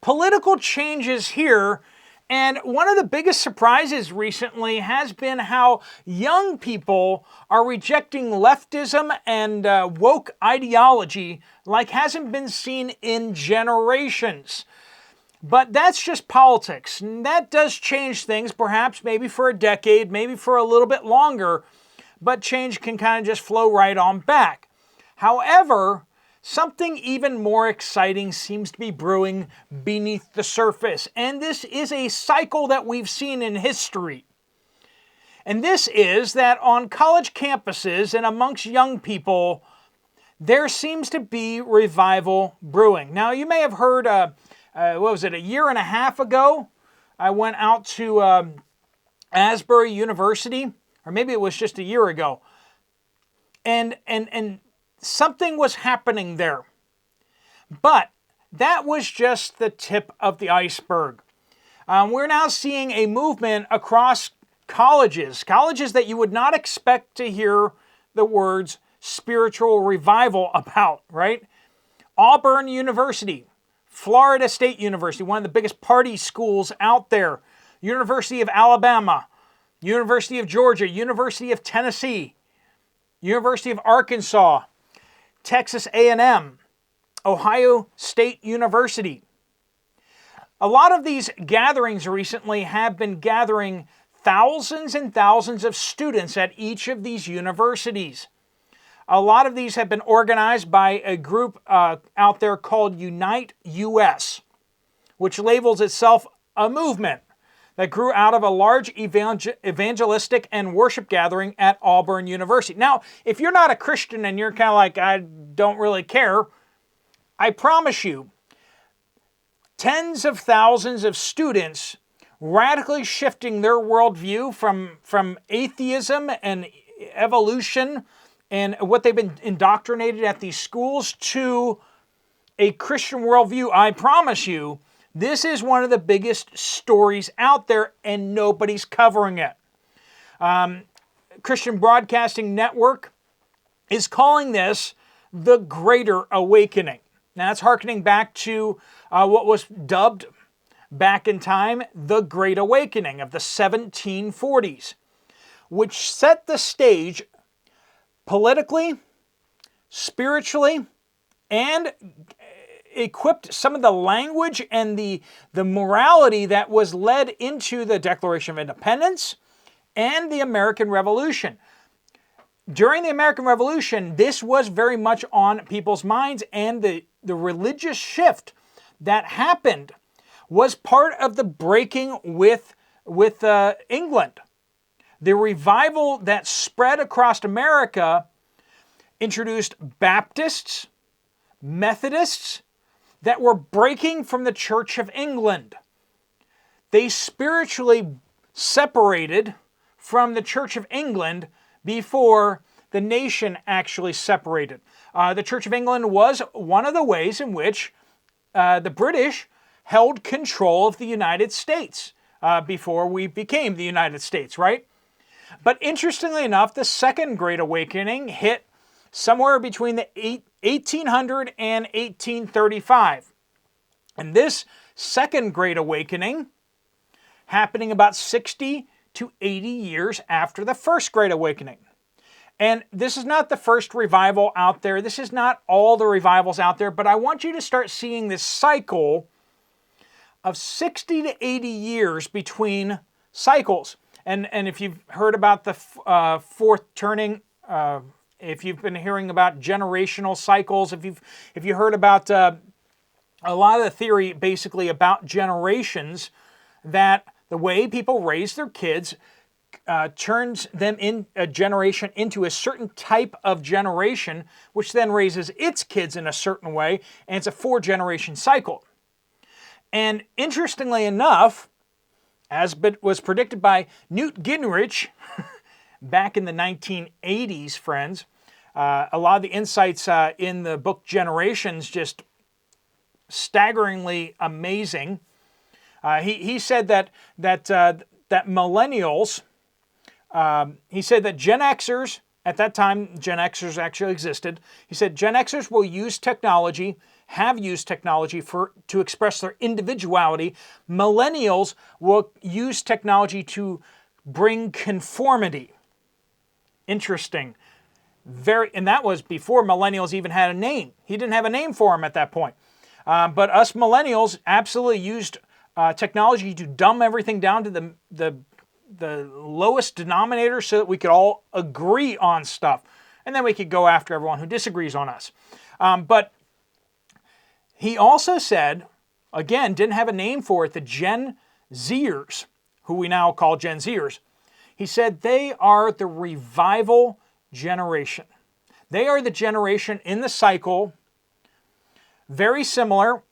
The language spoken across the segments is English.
political changes here. And one of the biggest surprises recently has been how young people are rejecting leftism and woke ideology like hasn't been seen in generations. But that's just politics. And that does change things, perhaps maybe for a decade, maybe for a little bit longer, but change can kind of just flow right on back. However, something even more exciting seems to be brewing beneath the surface, and this is a cycle that we've seen in history. And this is that on college campuses and amongst young people, there seems to be revival brewing. Now, you may have heard, a year and a half ago, I went out to Asbury University, or maybe it was just a year ago, and something was happening there. But that was just the tip of the iceberg. We're now seeing a movement across colleges that you would not expect to hear the words spiritual revival about, right? Auburn University, Florida State University, one of the biggest party schools out there, University of Alabama, University of Georgia, University of Tennessee, University of Arkansas, Texas A&M, Ohio State University. A lot of these gatherings recently have been gathering thousands and thousands of students at each of these universities. A lot of these have been organized by a group out there called Unite US, which labels itself a movement that grew out of a large evangelistic and worship gathering at Auburn University. Now, if you're not a Christian and you're kind of like, I don't really care, I promise you, tens of thousands of students radically shifting their worldview from atheism and evolution and what they've been indoctrinated at these schools to a Christian worldview. I promise you, this is one of the biggest stories out there, and nobody's covering it. Christian Broadcasting Network is calling this the Greater Awakening. Now, that's hearkening back to what was dubbed back in time the Great Awakening of the 1740s, which set the stage politically, spiritually, and equipped some of the language and the morality that was led into the Declaration of Independence and the American Revolution. During the American Revolution, this was very much on people's minds, and the religious shift that happened was part of the breaking with England. The revival that spread across America introduced Baptists, Methodists, that were breaking from the Church of England. They spiritually separated from the Church of England before the nation actually separated. The Church of England was one of the ways in which the British held control of the United States before we became the United States, right? But interestingly enough, the Second Great Awakening hit somewhere between the 1800 and 1835. And this Second Great Awakening happening about 60 to 80 years after the First Great Awakening. And this is not the first revival out there. This is not all the revivals out there, but I want you to start seeing this cycle of 60 to 80 years between cycles. And if you've heard about the fourth turning, if you've been hearing about generational cycles, if you heard about a lot of the theory basically about generations, that the way people raise their kids turns them in a generation into a certain type of generation, which then raises its kids in a certain way, and it's a 4-generation cycle. And interestingly enough, as was predicted by Newt Gingrich back in the 1980s, friends, a lot of the insights in the book Generations just staggeringly amazing. He said that millennials, he said that Gen Xers, at that time Gen Xers actually existed, he said Gen Xers will use technology, have used technology to express their individuality. Millennials will use technology to bring conformity. Interesting. And that was before millennials even had a name. He didn't have a name for them at that point. But us millennials absolutely used technology to dumb everything down to the lowest denominator so that we could all agree on stuff. And then we could go after everyone who disagrees on us. But he also said, again, didn't have a name for it, the Gen Zers, who we now call Gen Zers. He said they are the revival generation. They are the generation in the cycle very similar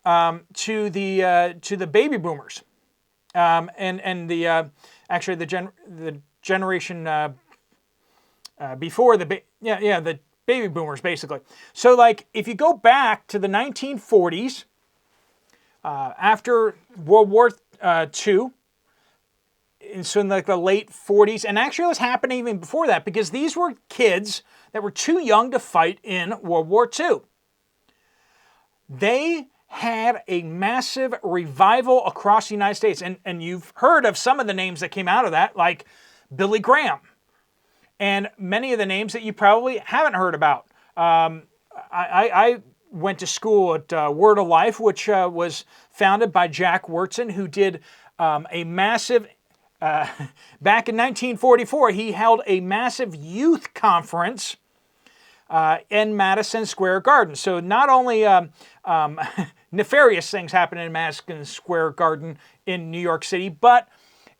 to the baby boomers, and the generation before the baby boomers, basically. So, like, if you go back to the 1940s, after World War II, and so in like the late 40s, and actually it was happening even before that, because these were kids that were too young to fight in World War II. They had a massive revival across the United States, and you've heard of some of the names that came out of that, like Billy Graham, and many of the names that you probably haven't heard about. I went to school at Word of Life, which was founded by Jack Wurtson, who did a massive, back in 1944, he held a massive youth conference in Madison Square Garden. So not only nefarious things happen in Madison Square Garden in New York City, but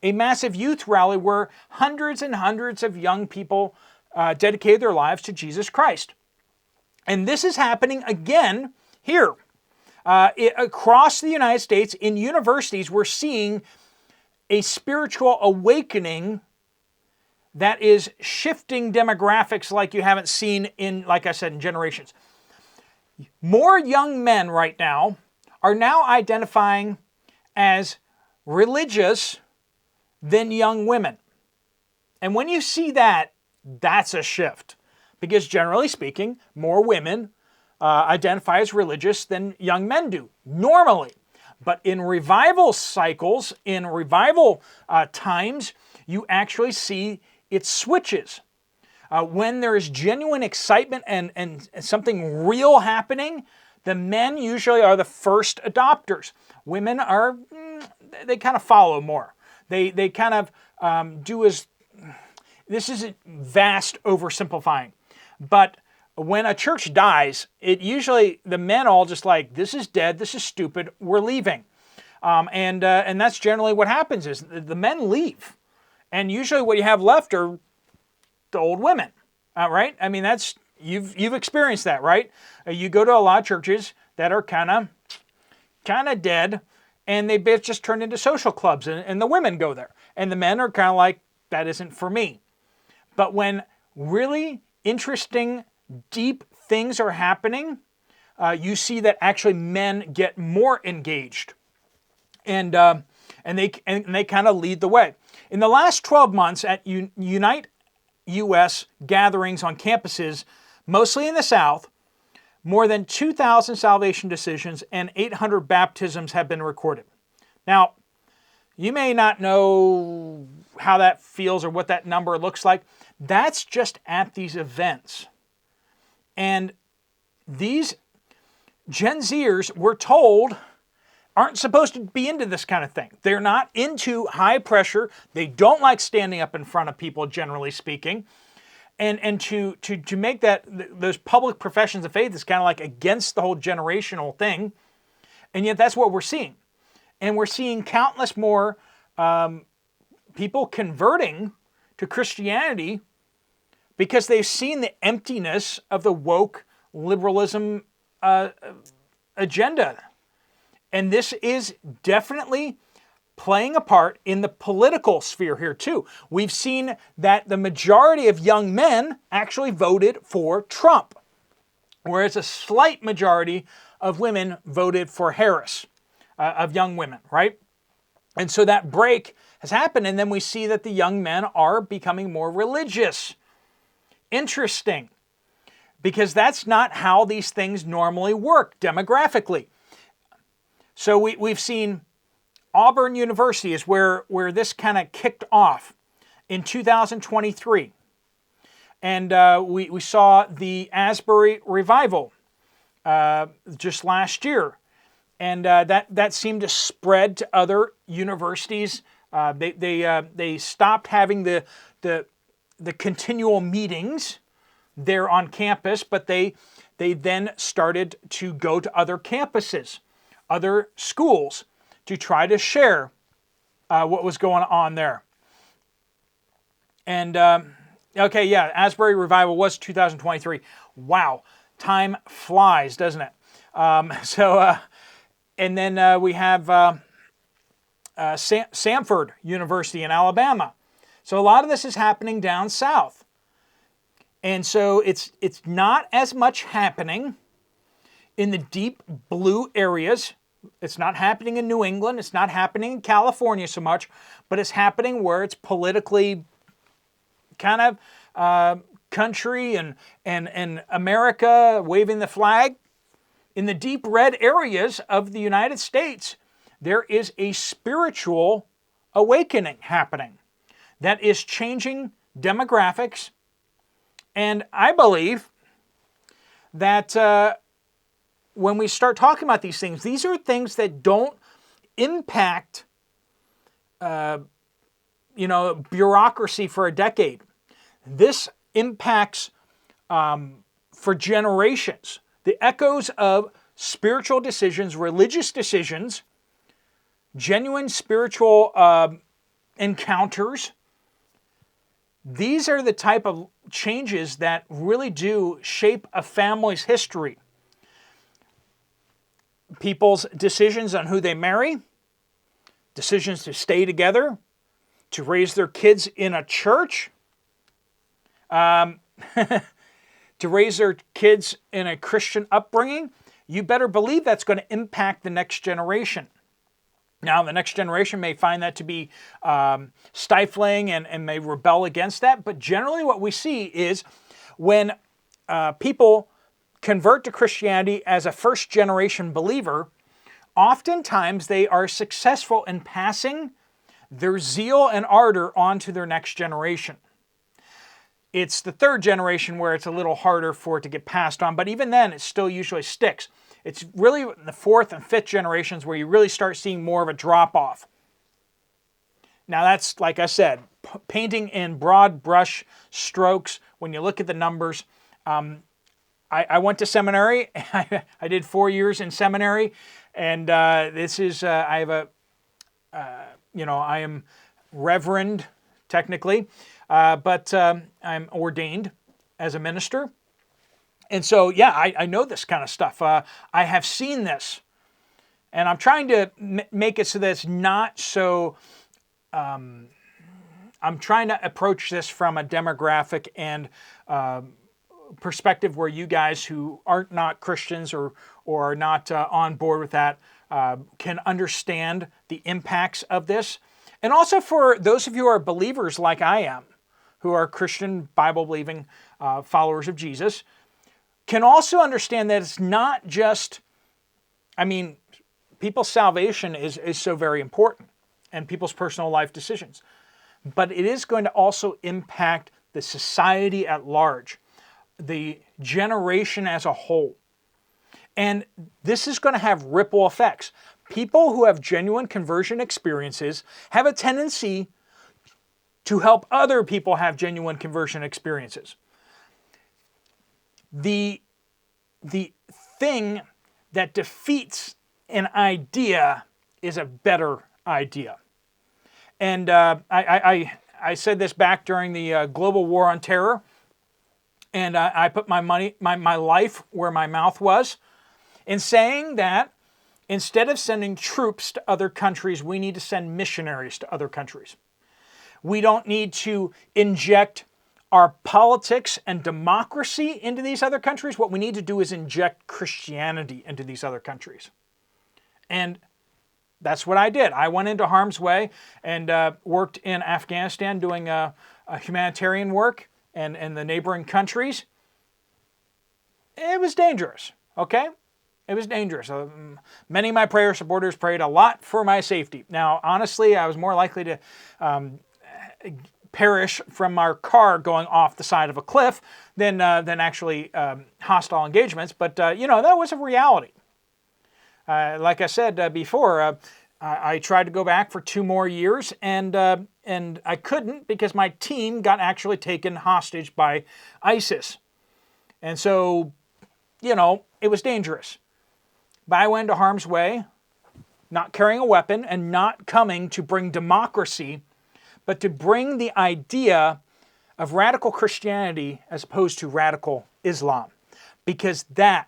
a massive youth rally where hundreds and hundreds of young people dedicated their lives to Jesus Christ. And this is happening again here. Across the United States, in universities, we're seeing a spiritual awakening that is shifting demographics like you haven't seen in, like I said, in generations. More young men right now are now identifying as religious than young women. And when you see that, that's a shift. Because generally speaking, more women identify as religious than young men do, normally. But in revival cycles, in revival times, you actually see it switches. When there is genuine excitement and something real happening, the men usually are the first adopters. Women are, they kind of follow more. They kind of do as, this isn't vast oversimplifying, but when a church dies, it usually, the men all just like, this is dead, this is stupid, we're leaving. And that's generally what happens is the men leave. And usually what you have left are the old women, right? I mean, that's, you've experienced that, right? You go to a lot of churches that are kind of dead, and they just turned into social clubs, and the women go there. And the men are kind of like, that isn't for me. But when really interesting, deep things are happening, you see that actually men get more engaged. And they kind of lead the way. In the last 12 months at Unite U.S. gatherings on campuses, mostly in the South, more than 2,000 salvation decisions and 800 baptisms have been recorded. Now, you may not know how that feels or what that number looks like. That's just at these events. And these Gen Zers, we're told, aren't supposed to be into this kind of thing. They're not into high pressure. They don't like standing up in front of people, generally speaking. And to make those public professions of faith is kind of like against the whole generational thing. And yet that's what we're seeing. And we're seeing countless more people converting to Christianity because they've seen the emptiness of the woke liberalism agenda. And this is definitely playing a part in the political sphere here too. We've seen that the majority of young men actually voted for Trump, whereas a slight majority of women voted for Harris, of young women, right? And so that break has happened, and then we see that the young men are becoming more religious. Interesting. because that's not how these things normally work demographically. So we've seen Auburn University is where this kind of kicked off in 2023. And we saw the Asbury revival just last year. And that seemed to spread to other universities. They stopped having the continual meetings there on campus, but they then started to go to other campuses, other schools, to try to share what was going on there. And okay, yeah, Asbury revival was 2023. Wow, time flies, doesn't it? And then we have Samford University in Alabama. So a lot of this is happening down south. And so it's not as much happening in the deep blue areas. It's not happening in New England. It's not happening in California so much, but it's happening where it's politically kind of country and America waving the flag. In the deep red areas of the United States, there is a spiritual awakening happening that is changing demographics. And I believe that when we start talking about these these are things that don't impact, bureaucracy for a decade. This impacts for generations. The echoes of spiritual decisions, religious decisions, genuine spiritual encounters. These are the type of changes that really do shape a family's history. People's decisions on who they marry, decisions to stay together, to raise their kids in a church, to raise their kids in a Christian upbringing, you better believe that's going to impact the next generation. Now, the next generation may find that to be stifling and may rebel against that, but generally what we see is when people convert to Christianity as a first-generation believer, oftentimes they are successful in passing their zeal and ardor on to their next generation. It's the third generation where it's a little harder for it to get passed on, but even then it still usually sticks. It's really in the fourth and fifth generations where you really start seeing more of a drop-off. Now that's, like I said, painting in broad brush strokes. When you look at the numbers, I went to seminary. I did 4 years in seminary, and this is I have a I am reverend technically, but I'm ordained as a minister. And so, yeah, I know this kind of stuff. I have seen this. And I'm trying to make it so that it's not so... I'm trying to approach this from a demographic and perspective where you guys who aren't not Christians or are not on board with that can understand the impacts of this. And also for those of you who are believers like I am, who are Christian, Bible-believing followers of Jesus, can also understand that it's not just, people's salvation is so very important and people's personal life decisions. But it is going to also impact the society at large, the generation as a whole. And this is going to have ripple effects. People who have genuine conversion experiences have a tendency to help other people have genuine conversion experiences. The thing that defeats an idea is a better idea. And I said this back during the global war on terror, and I put my life where my mouth was, in saying that instead of sending troops to other countries, we need to send missionaries to other countries. We don't need to inject our politics and democracy into these other countries. What we need to do is inject Christianity into these other countries. And that's what I did. I went into harm's way and worked in Afghanistan doing humanitarian work and the neighboring countries. it was dangerous, okay? It was dangerous. Many of my prayer supporters prayed a lot for my safety. Now, honestly, I was more likely to perish from our car going off the side of a cliff than actually hostile engagements. But, that was a reality. Like I said before, I tried to go back for 2 more years, and I couldn't because my team got actually taken hostage by ISIS. And so, it was dangerous. But I went into harm's way, not carrying a weapon and not coming to bring democracy, but to bring the idea of radical Christianity as opposed to radical Islam. Because that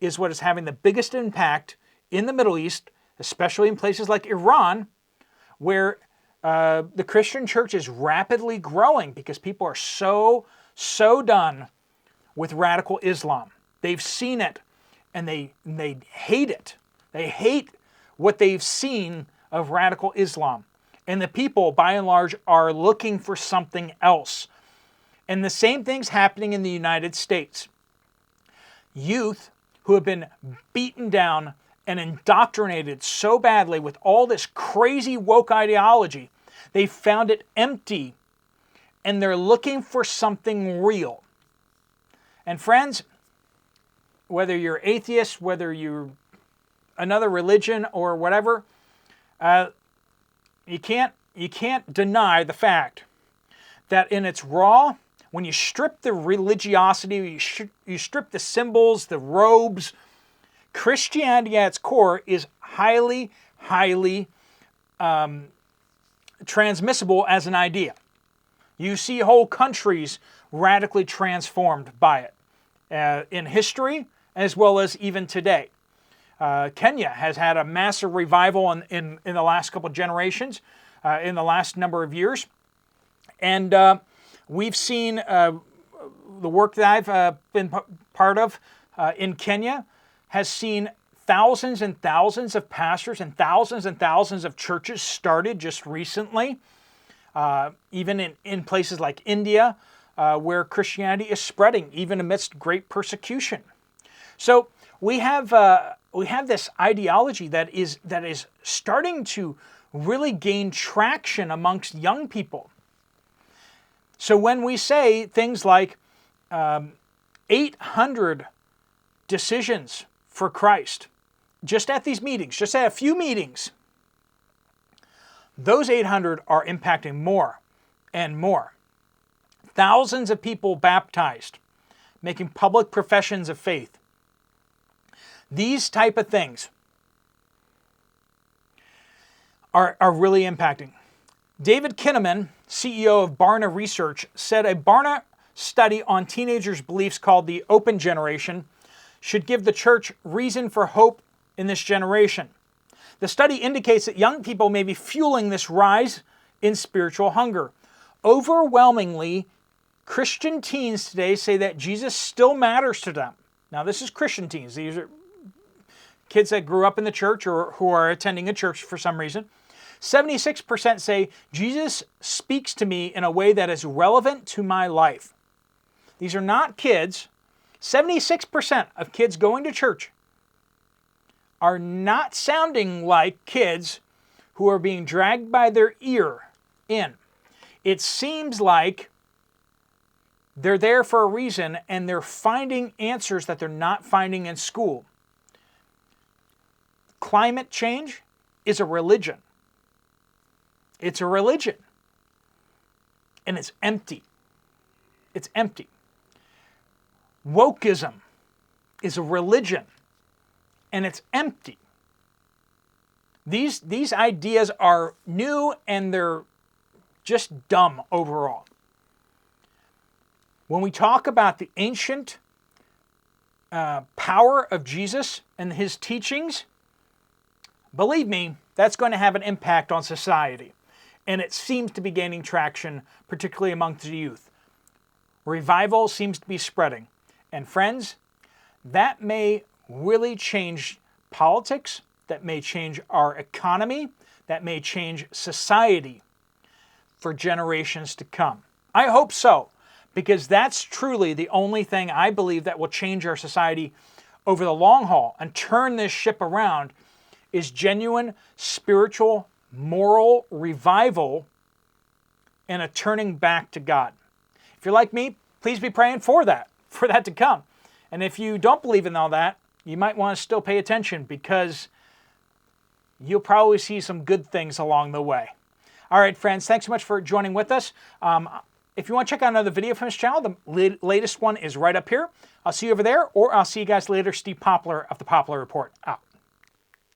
is what is having the biggest impact in the Middle East, especially in places like Iran, where the Christian church is rapidly growing because people are so done with radical Islam. They've seen it, and they hate it. They hate what they've seen of radical Islam. And the people, by and large, are looking for something else. And the same thing's happening in the United States. Youth who have been beaten down and indoctrinated so badly with all this crazy woke ideology, they found it empty, and they're looking for something real. And friends, whether you're atheist, whether you're another religion or whatever, you can't deny the fact that in its raw, when you strip the religiosity, you strip the symbols, the robes, Christianity at its core is highly transmissible as an idea. You see whole countries radically transformed by it in history as well as even today. Kenya has had a massive revival in the last couple of generations, in the last number of years. And we've seen the work that I've been part of in Kenya has seen thousands and thousands of pastors and thousands of churches started just recently, even in places like India, where Christianity is spreading, even amidst great persecution. So we have this ideology that is starting to really gain traction amongst young people. So when we say things like 800 decisions for Christ, just at these meetings, just at a few meetings, those 800 are impacting more and more. Thousands of people baptized, making public professions of faith. These type of things are really impacting. David Kinnaman, CEO of Barna Research, said a Barna study on teenagers' beliefs called the Open Generation should give the church reason for hope in this generation. The study indicates that young people may be fueling this rise in spiritual hunger. Overwhelmingly, Christian teens today say that Jesus still matters to them. Now, this is Christian teens. These are kids that grew up in the church or who are attending a church for some reason. 76% say Jesus speaks to me in a way that is relevant to my life. These are not kids. 76% of kids going to church are not sounding like kids who are being dragged by their ear in. It seems like they're there for a reason and they're finding answers that they're not finding in school. Climate change is a religion. It's a religion. And it's empty. It's empty. Wokeism is a religion, and it's empty. These ideas are new, and they're just dumb overall. When we talk about the ancient power of Jesus and his teachings, believe me, that's going to have an impact on society. And it seems to be gaining traction, particularly amongst the youth. Revival seems to be spreading. And friends, that may really change politics, that may change our economy, that may change society for generations to come. I hope so, because that's truly the only thing I believe that will change our society over the long haul and turn this ship around is genuine spiritual, moral revival and a turning back to God. If you're like me, please be praying for that to come. And if you don't believe in all that, you might want to still pay attention because you'll probably see some good things along the way. All right, friends, thanks so much for joining with us. If you want to check out another video from this channel, the latest one is right up here. I'll see you over there, or I'll see you guys later. Steve Poplar of the Poplar Report out.